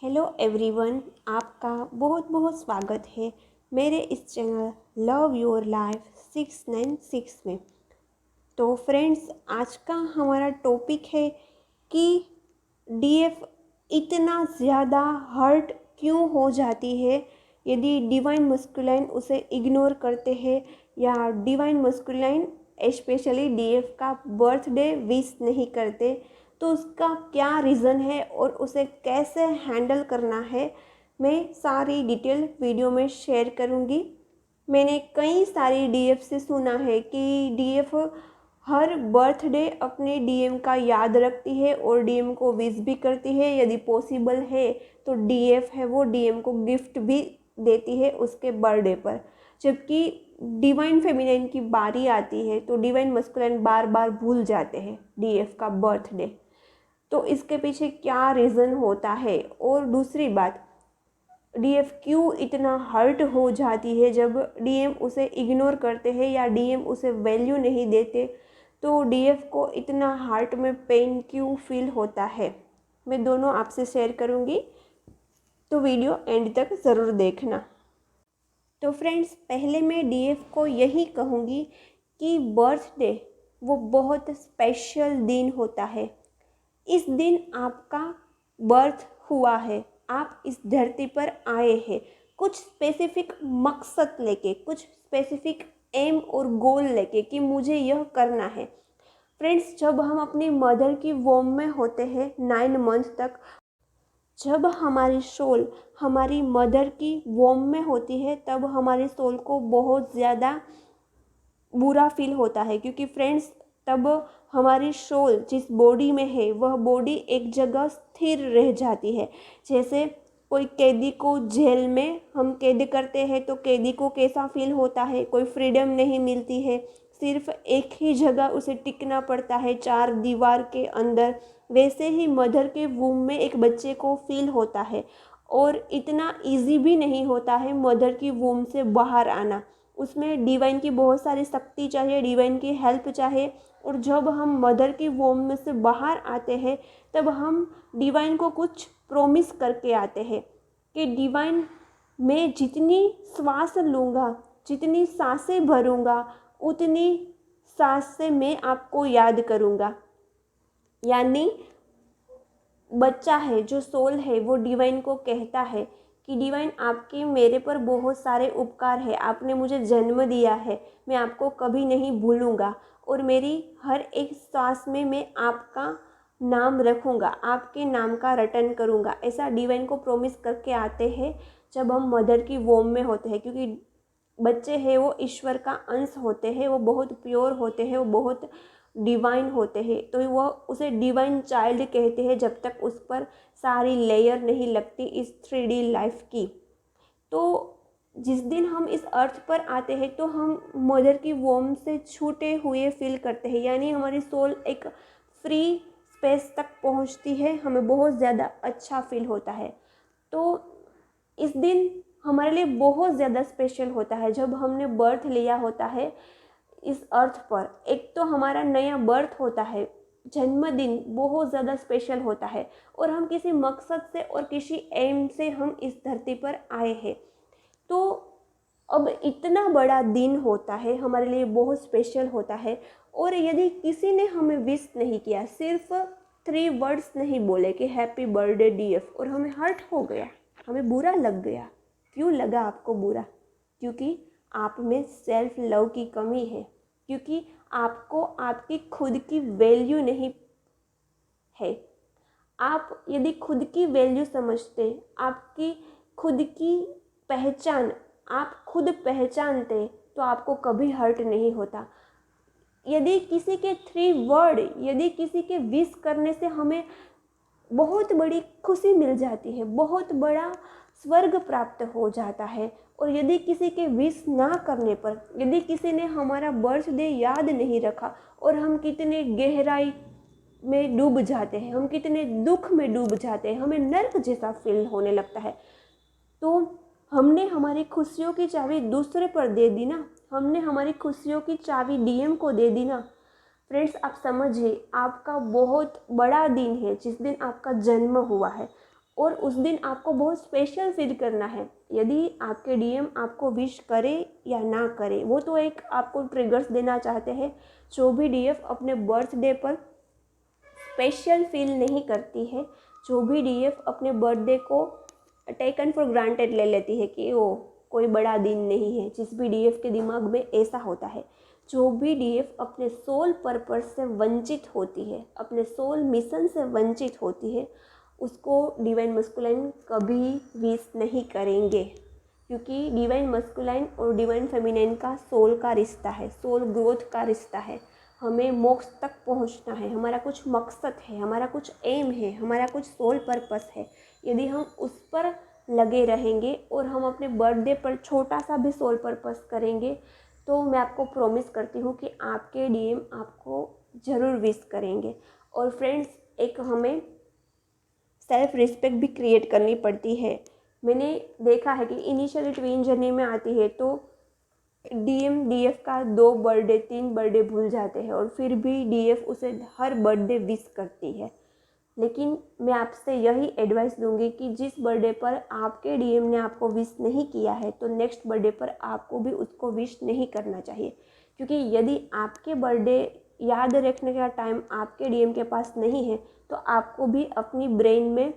Hello everyone, आपका बहुत बहुत स्वागत है मेरे इस चैनल लव योर लाइफ 696 में। तो फ्रेंड्स, आज का हमारा टॉपिक है कि डीएफ इतना ज़्यादा हर्ट क्यों हो जाती है यदि डिवाइन मस्कुलाइन उसे इग्नोर करते हैं या डिवाइन मस्कुलाइन स्पेशली डीएफ का बर्थडे विश नहीं करते। तो उसका क्या रीज़न है और उसे कैसे हैंडल करना है, मैं सारी डिटेल वीडियो में शेयर करूँगी। मैंने कई सारी डीएफ से सुना है कि डीएफ हर बर्थडे अपने डीएम का याद रखती है और डीएम को विश भी करती है। यदि पॉसिबल है तो डीएफ है वो डीएम को गिफ्ट भी देती है उसके बर्थडे पर। जबकि डिवाइन फेमिनाइन की बारी आती है तो डिवाइन मस्कुलाइन बार बार भूल जाते हैं डीएफ का बर्थडे। तो इसके पीछे क्या रीज़न होता है? और दूसरी बात, डीएफ क्यों इतना हर्ट हो जाती है जब डीएम उसे इग्नोर करते हैं या डीएम उसे वैल्यू नहीं देते, तो डीएफ को इतना हार्ट में पेन क्यों फील होता है, मैं दोनों आपसे शेयर करूँगी। तो वीडियो एंड तक ज़रूर देखना। तो फ्रेंड्स, पहले मैं डीएफ को यही कहूँगी कि बर्थडे वो बहुत स्पेशल दिन होता है। इस दिन आपका बर्थ हुआ है, आप इस धरती पर आए हैं कुछ स्पेसिफिक मकसद लेके, कुछ स्पेसिफिक एम और गोल लेके कि मुझे यह करना है। फ्रेंड्स, जब हम अपनी मदर की वोम में होते हैं 9 मंथ तक, जब हमारी सोल हमारी मदर की वोम में होती है, तब हमारी सोल को बहुत ज़्यादा बुरा फील होता है, क्योंकि फ्रेंड्स तब हमारी सोल जिस बॉडी में है वह बॉडी एक जगह स्थिर रह जाती है। जैसे कोई कैदी को जेल में हम कैद करते हैं तो कैदी को कैसा फील होता है, कोई फ्रीडम नहीं मिलती है, सिर्फ एक ही जगह उसे टिकना पड़ता है 4 दीवार के अंदर। वैसे ही मदर के वूम में एक बच्चे को फील होता है और इतना इजी भी नहीं होता है मदर की वूम से बाहर आना। उसमें डिवाइन की बहुत सारी शक्ति चाहिए, डिवाइन की हेल्प चाहिए। और जब हम मदर की वोम में से बाहर आते हैं तब हम डिवाइन को कुछ प्रॉमिस करके आते हैं कि डिवाइन, मैं जितनी श्वास लूँगा, जितनी सांसें भरूँगा, उतनी सांस से मैं आपको याद करूँगा। यानी बच्चा है जो सोल है वो डिवाइन को कहता है कि डिवाइन, आपके मेरे पर बहुत सारे उपकार है, आपने मुझे जन्म दिया है, मैं आपको कभी नहीं भूलूंगा और मेरी हर एक सांस में मैं आपका नाम रखूंगा, आपके नाम का रटन करूंगा। ऐसा डिवाइन को प्रॉमिस करके आते हैं जब हम मदर की वोम में होते हैं, क्योंकि बच्चे हैं वो ईश्वर का अंश होते हैं, वो बहुत प्योर होते हैं, वो बहुत डिवाइन होते हैं। तो वह उसे डिवाइन चाइल्ड कहते हैं जब तक उस पर सारी लेयर नहीं लगती इस 3D लाइफ की। तो जिस दिन हम इस अर्थ पर आते हैं तो हम मदर की वोम से छूटे हुए फील करते हैं, यानी हमारी सोल एक फ्री स्पेस तक पहुंचती है, हमें बहुत ज़्यादा अच्छा फील होता है। तो इस दिन हमारे लिए बहुत ज़्यादा स्पेशल होता है जब हमने बर्थ लिया होता है इस अर्थ पर। एक तो हमारा नया बर्थ होता है, जन्मदिन बहुत ज़्यादा स्पेशल होता है और हम किसी मकसद से और किसी एम से हम इस धरती पर आए हैं। तो अब इतना बड़ा दिन होता है, हमारे लिए बहुत स्पेशल होता है। और यदि किसी ने हमें विश नहीं किया, सिर्फ 3 वर्ड्स नहीं बोले कि हैप्पी बर्थडे डीएफ, और हमें हर्ट हो गया, हमें बुरा लग गया। क्यों लगा आपको बुरा? क्योंकि आप में सेल्फ लव की कमी है, क्योंकि आपको आपकी खुद की वैल्यू नहीं है। आप यदि खुद की वैल्यू समझते, आपकी खुद की पहचान आप खुद पहचानते, तो आपको कभी हर्ट नहीं होता। यदि किसी के 3 वर्ड, यदि किसी के विश करने से हमें बहुत बड़ी खुशी मिल जाती है, बहुत बड़ा स्वर्ग प्राप्त हो जाता है। और यदि किसी के विश ना करने पर, यदि किसी ने हमारा बर्थडे याद नहीं रखा और हम कितने गहराई में डूब जाते हैं, हम कितने दुख में डूब जाते हैं, हमें नर्क जैसा फील होने लगता है। तो हमने हमारी खुशियों की चाबी दूसरे पर दे दी ना, हमने हमारी खुशियों की चाबी डीएम को दे दी ना। फ्रेंड्स, आप समझिए, आपका बहुत बड़ा दिन है जिस दिन आपका जन्म हुआ है और उस दिन आपको बहुत स्पेशल फील करना है। यदि आपके डीएम आपको विश करे या ना करे, वो तो एक आपको ट्रिगर्स देना चाहते हैं। जो भी डीएफ अपने बर्थडे पर स्पेशल फील नहीं करती है, जो भी डीएफ अपने बर्थडे को टेकन फॉर ग्रांटेड ले लेती है कि वो कोई बड़ा दिन नहीं है, जिस भी डीएफ के दिमाग में ऐसा होता है, जो भी डीएफ अपने सोल पर्पस से वंचित होती है, अपने सोल मिशन से वंचित होती है, उसको डिवाइन मस्कुलाइन कभी विश नहीं करेंगे। क्योंकि डिवाइन मस्कुलाइन और डिवाइन फेमिनाइन का सोल का रिश्ता है, सोल ग्रोथ का रिश्ता है। हमें मोक्ष तक पहुंचना है, हमारा कुछ मकसद है, हमारा कुछ एम है, हमारा कुछ सोल पर्पस है। यदि हम उस पर लगे रहेंगे और हम अपने बर्थडे पर छोटा सा भी सोल पर्पस करेंगे, तो मैं आपको प्रॉमिस करती हूँ कि आपके डीएम आपको ज़रूर विश करेंगे। और फ्रेंड्स, एक हमें सेल्फ रिस्पेक्ट भी क्रिएट करनी पड़ती है। मैंने देखा है कि इनिशियली ट्विन जर्नी में आती है तो डीएम डीएफ का 2 बर्थडे 3 बर्थडे भूल जाते हैं और फिर भी डीएफ उसे हर बर्थडे विश करती है। लेकिन मैं आपसे यही एडवाइस दूंगी कि जिस बर्थडे पर आपके डीएम ने आपको विश नहीं किया है, तो नेक्स्ट बर्थडे पर आपको भी उसको विश नहीं करना चाहिए। क्योंकि यदि आपके बर्थडे याद रखने का टाइम आपके डीएम के पास नहीं है, तो आपको भी अपनी ब्रेन में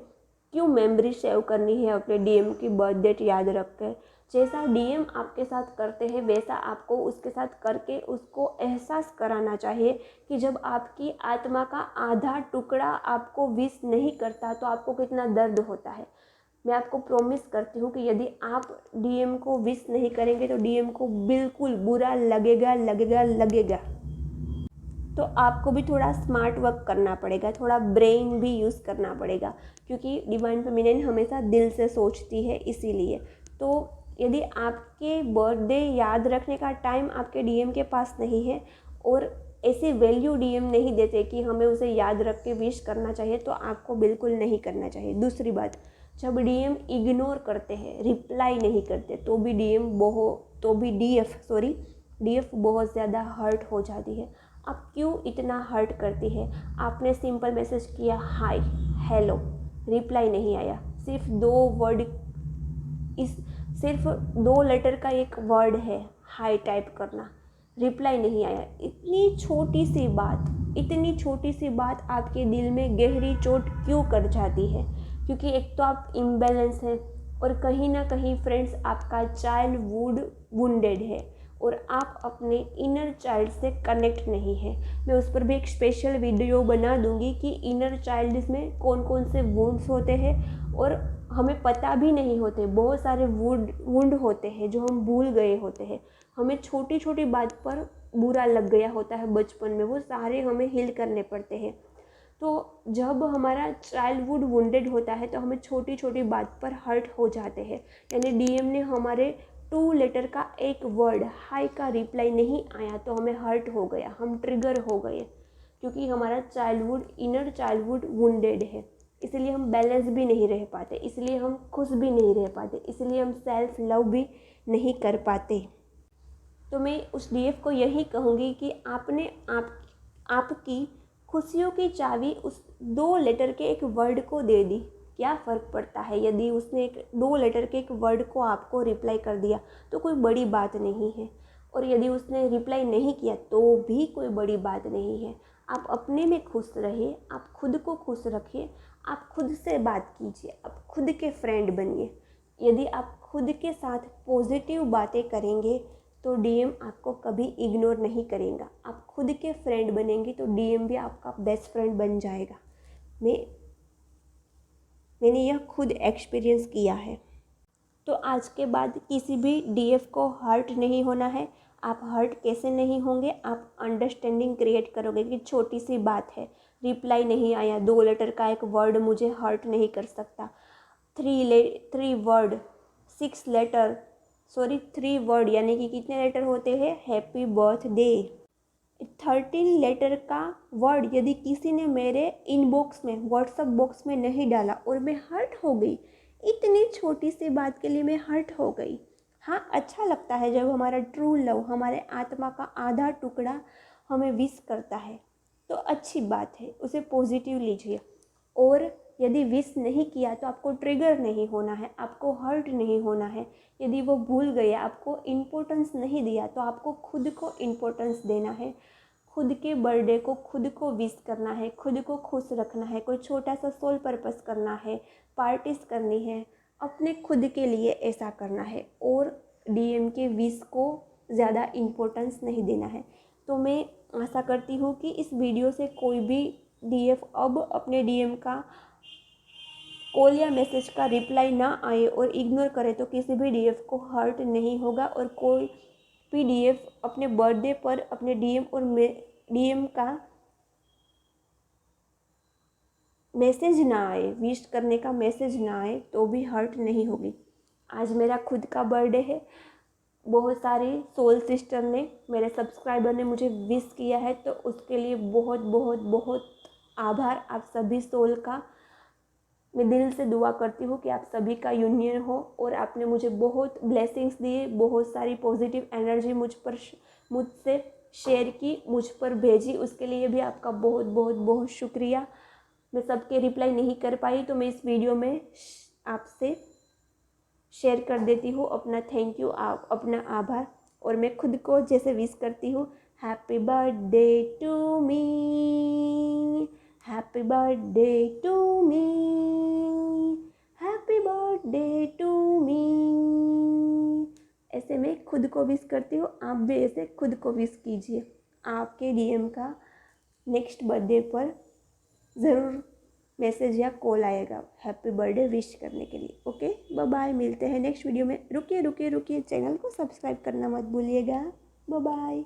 क्यों मेमोरी सेव करनी है अपने डीएम की बर्थ डेट याद रख कर। जैसा डीएम आपके साथ करते हैं वैसा आपको उसके साथ करके उसको एहसास कराना चाहिए कि जब आपकी आत्मा का आधा टुकड़ा आपको विश नहीं करता तो आपको कितना दर्द होता है। मैं आपको प्रॉमिस करती हूँ कि यदि आप डीएम को विश नहीं करेंगे तो डीएम को बिल्कुल बुरा लगेगा लगेगा लगेगा। तो आपको भी थोड़ा स्मार्ट वर्क करना पड़ेगा, थोड़ा ब्रेन भी यूज़ करना पड़ेगा, क्योंकि डिवाइन फेमिनिन हमेशा दिल से सोचती है। इसीलिए तो यदि आपके बर्थडे याद रखने का टाइम आपके डीएम के पास नहीं है और ऐसी वैल्यू डीएम नहीं देते कि हमें उसे याद रख के विश करना चाहिए, तो आपको बिल्कुल नहीं करना चाहिए। दूसरी बात, जब डीएम इग्नोर करते हैं, रिप्लाई नहीं करते, तो भी डीएफ बहुत ज़्यादा हर्ट हो जाती है। आप क्यों इतना हर्ट करती है? आपने सिंपल मैसेज किया हाय हेलो, रिप्लाई नहीं आया। सिर्फ 2 लेटर का एक वर्ड है हाय टाइप करना, रिप्लाई नहीं आया। इतनी छोटी सी बात आपके दिल में गहरी चोट क्यों कर जाती है? क्योंकि एक तो आप इम्बैलेंस हैं और कहीं ना कहीं फ्रेंड्स आपका चाइल्डहुड वुंडेड है और आप अपने इनर चाइल्ड से कनेक्ट नहीं है। मैं उस पर भी एक स्पेशल वीडियो बना दूंगी कि इनर चाइल्ड में कौन कौन से वुंड्स होते हैं और हमें पता भी नहीं होते। बहुत सारे वुंड होते हैं जो हम भूल गए होते हैं। हमें छोटी छोटी बात पर बुरा लग गया होता है बचपन में, वो सारे हमें हील करने पड़ते हैं। तो जब हमारा चाइल्डहुड वुंडेड होता है तो हमें छोटी छोटी बात पर हर्ट हो जाते हैं। यानी डीएम ने हमारे 2 लेटर का एक वर्ड हाय का रिप्लाई नहीं आया तो हमें हर्ट हो गया, हम ट्रिगर हो गए, क्योंकि हमारा इनर चाइल्डहुड वुंडेड है। इसलिए हम बैलेंस भी नहीं रह पाते, इसलिए हम खुश भी नहीं रह पाते, इसलिए हम सेल्फ लव भी नहीं कर पाते। तो मैं उस डीएफ को यही कहूँगी कि आपकी खुशियों की चाबी उस 2 लेटर के एक वर्ड को दे दी। क्या फ़र्क पड़ता है यदि उसने एक 2 लेटर के एक वर्ड को आपको रिप्लाई कर दिया, तो कोई बड़ी बात नहीं है। और यदि उसने रिप्लाई नहीं किया तो भी कोई बड़ी बात नहीं है। आप अपने में खुश रहिए, आप खुद को खुश रखिए, आप खुद से बात कीजिए, आप खुद के फ्रेंड बनिए। यदि आप खुद के साथ पॉजिटिव बातें करेंगे तो डीएम आपको कभी इग्नोर नहीं करेगा। आप खुद के फ्रेंड बनेंगे तो डीएम भी आपका बेस्ट फ्रेंड बन जाएगा। मैंने यह खुद एक्सपीरियंस किया है। तो आज के बाद किसी भी डीएफ को हर्ट नहीं होना है। आप हर्ट कैसे नहीं होंगे? आप अंडरस्टैंडिंग क्रिएट करोगे कि छोटी सी बात है, रिप्लाई नहीं आया, 2 लेटर का एक वर्ड मुझे हर्ट नहीं कर सकता। 3 वर्ड यानी कि कितने लेटर होते हैं? Happy birthday. 13 लेटर का वर्ड यदि किसी ने मेरे इनबॉक्स में, व्हाट्सएप बॉक्स में नहीं डाला और मैं हर्ट हो गई, इतनी छोटी सी बात के लिए मैं हर्ट हो गई। हाँ, अच्छा लगता है जब हमारा ट्रू लव, हमारे आत्मा का आधा टुकड़ा हमें विश करता है, तो अच्छी बात है, उसे पॉजिटिव लीजिए। और यदि विश नहीं किया तो आपको ट्रिगर नहीं होना है, आपको हर्ट नहीं होना है। यदि वो भूल गए, आपको इम्पोर्टेंस नहीं दिया, तो आपको खुद को इम्पोर्टेंस देना है। खुद के बर्थडे को खुद को विश करना है, खुद को खुश रखना है, कोई छोटा सा सोल पर्पस करना है, पार्टीज करनी है, अपने खुद के लिए ऐसा करना है और डीएम के विश को ज़्यादा इम्पोर्टेंस नहीं देना है। तो मैं आशा करती हूँ कि इस वीडियो से कोई भी डीएफ अब अपने डीएम का कॉल या मैसेज का रिप्लाई ना आए और इग्नोर करे तो किसी भी डीएफ को हर्ट नहीं होगा और कोई भी डीएफ अपने बर्थडे पर अपने डीएम और डीएम का मैसेज ना आए, विश करने का मैसेज ना आए तो भी हर्ट नहीं होगी। आज मेरा खुद का बर्थडे है, बहुत सारी सोल सिस्टर ने, मेरे सब्सक्राइबर ने मुझे विश किया है, तो उसके लिए बहुत बहुत बहुत आभार आप सभी सोल का। मैं दिल से दुआ करती हूँ कि आप सभी का यूनियन हो और आपने मुझे बहुत ब्लेसिंग्स दिए, बहुत सारी पॉजिटिव एनर्जी मुझसे शेयर की, मुझ पर भेजी, उसके लिए भी आपका बहुत बहुत बहुत शुक्रिया। मैं सबके रिप्लाई नहीं कर पाई तो मैं इस वीडियो में आपसे शेयर कर देती हूँ अपना थैंक यू, अपना आभार। और मैं खुद को जैसे विश करती हूँ, happy birthday to me, happy birthday to me, happy birthday to me. ऐसे मैं खुद को विश करती हूँ, आप भी ऐसे खुद को विश कीजिए। आपके डीएम का नेक्स्ट बर्थडे पर ज़रूर मैसेज या कॉल आएगा हैप्पी बर्थडे विश करने के लिए। ओके, बाय बाय, मिलते हैं नेक्स्ट वीडियो में। रुकिए रुकिए रुकिए, चैनल को सब्सक्राइब करना मत भूलिएगा। Bye bye.